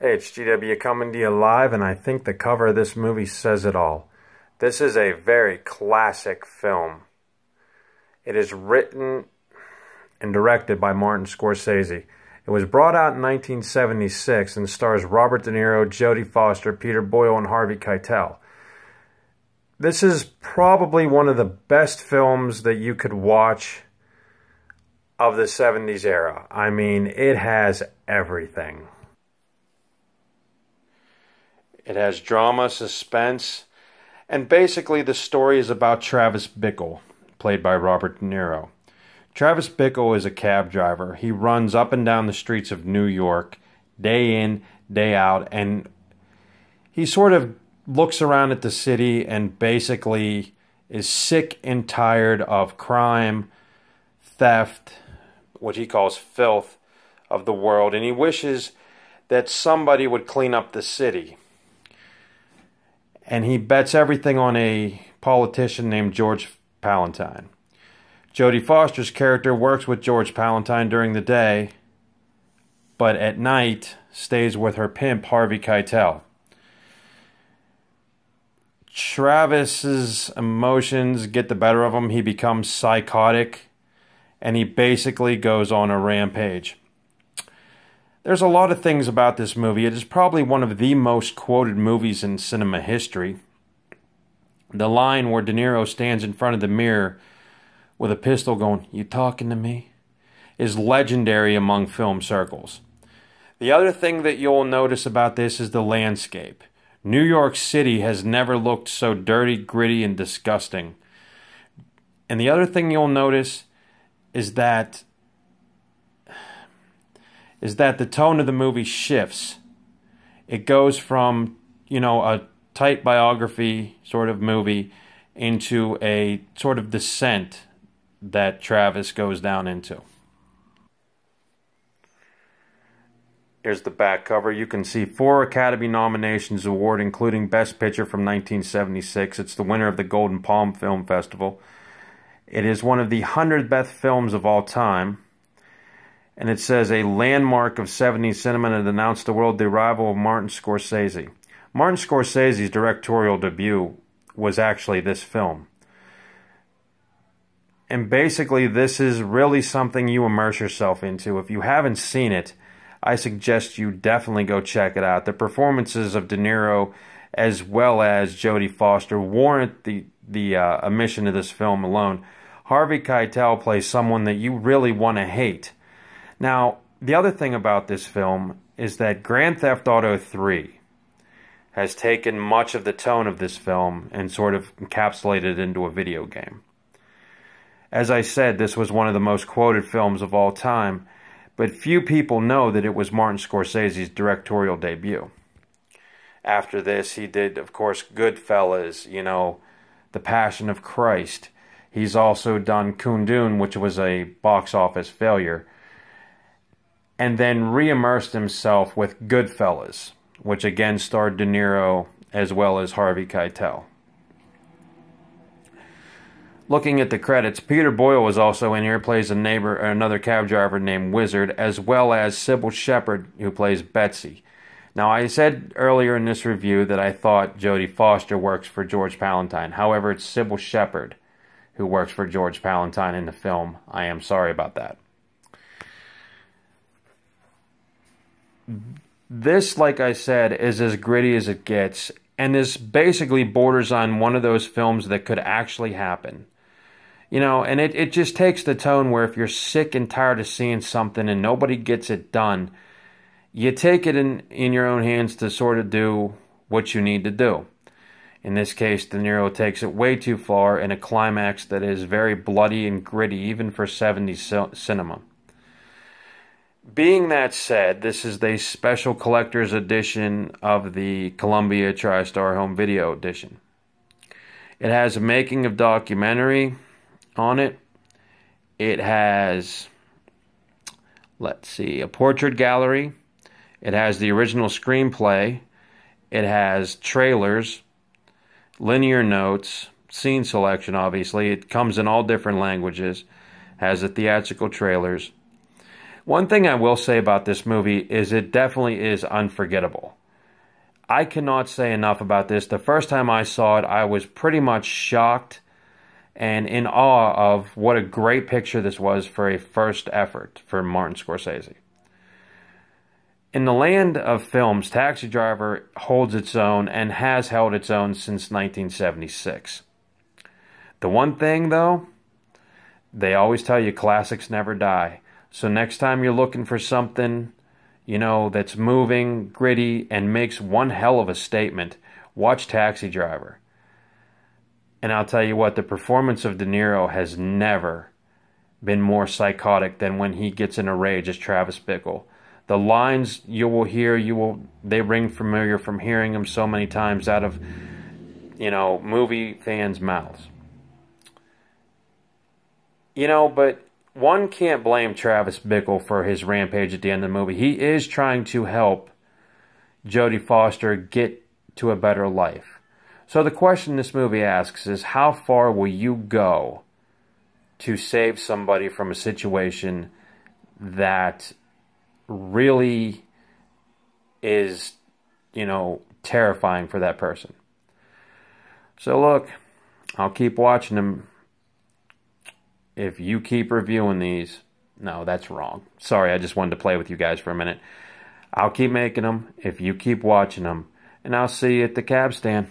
Hey, it's GW coming to you live, and I think the cover of this movie says it all. This is a very classic film. It is written and directed by Martin Scorsese. It was brought out in 1976 and stars Robert De Niro, Jodie Foster, Peter Boyle, and Harvey Keitel. This is probably one of the best films that you could watch of the 70s era. I mean, it has everything. It has drama, suspense, and basically the story is about Travis Bickle, played by Robert De Niro. Travis Bickle is a cab driver. He runs up and down the streets of New York, day in, day out, and he sort of looks around at the city and basically is sick and tired of crime, theft, what he calls filth of the world, and he wishes that somebody would clean up the city. And he bets everything on a politician named George Palantine. Jodie Foster's character works with George Palantine during the day, but at night stays with her pimp, Harvey Keitel. Travis's emotions get the better of him. He becomes psychotic, and he basically goes on a rampage. There's a lot of things about this movie. It is probably one of the most quoted movies in cinema history. The line where De Niro stands in front of the mirror with a pistol going, "You talking to me?" is legendary among film circles. The other thing that you'll notice about this is the landscape. New York City has never looked so dirty, gritty, and disgusting. And the other thing you'll notice is that the tone of the movie shifts. It goes from, a tight biography sort of movie into a sort of descent that Travis goes down into. Here's the back cover. You can see 4 Academy nominations award, including Best Picture from 1976. It's the winner of the Golden Palm Film Festival. It is one of the 100 best films of all time. And it says, a landmark of 70s cinema, and it announced the world the arrival of Martin Scorsese. Martin Scorsese's directorial debut was actually this film. And basically, this is really something you immerse yourself into. If you haven't seen it, I suggest you definitely go check it out. The performances of De Niro as well as Jodie Foster warrant the admission of this film alone. Harvey Keitel plays someone that you really want to hate. Now, the other thing about this film is that Grand Theft Auto 3 has taken much of the tone of this film and sort of encapsulated it into a video game. As I said, this was one of the most quoted films of all time, but few people know that it was Martin Scorsese's directorial debut. After this, he did, of course, Goodfellas, The Passion of Christ. He's also done Kundun, which was a box office failure, and then re-immersed himself with Goodfellas, which again starred De Niro as well as Harvey Keitel. Looking at the credits, Peter Boyle was also in here, plays a neighbor, or another cab driver named Wizard, as well as Sybil Shepherd, who plays Betsy. Now, I said earlier in this review that I thought Jodie Foster works for George Palantine. However, it's Sybil Shepherd who works for George Palantine in the film. I am sorry about that. This, like I said, is as gritty as it gets, and this basically borders on one of those films that could actually happen. And it just takes the tone where if you're sick and tired of seeing something and nobody gets it done, you take it in your own hands to sort of do what you need to do. In this case, De Niro takes it way too far in a climax that is very bloody and gritty, even for 70s cinema. Being that said, this is the special collector's edition of the Columbia TriStar Home Video edition. It has a making of documentary on it. It has, a portrait gallery. It has the original screenplay. It has trailers, linear notes, scene selection, obviously. It comes in all different languages. Has the theatrical trailers. One thing I will say about this movie is it definitely is unforgettable. I cannot say enough about this. The first time I saw it, I was pretty much shocked and in awe of what a great picture this was for a first effort for Martin Scorsese. In the land of films, Taxi Driver holds its own and has held its own since 1976. The one thing, though, they always tell you classics never die. So next time you're looking for something, you know, that's moving, gritty, and makes one hell of a statement, watch Taxi Driver. And I'll tell you what, the performance of De Niro has never been more psychotic than when he gets in a rage as Travis Bickle. The lines you will hear, they ring familiar from hearing them so many times out of, you know, movie fans' mouths. You know, but one can't blame Travis Bickle for his rampage at the end of the movie. He is trying to help Jodie Foster get to a better life. So the question this movie asks is, how far will you go to save somebody from a situation that really is, you know, terrifying for that person? So look, I'll keep watching them. If you keep reviewing these, no, that's wrong. Sorry, I just wanted to play with you guys for a minute. I'll keep making them if you keep watching them, and I'll see you at the cab stand.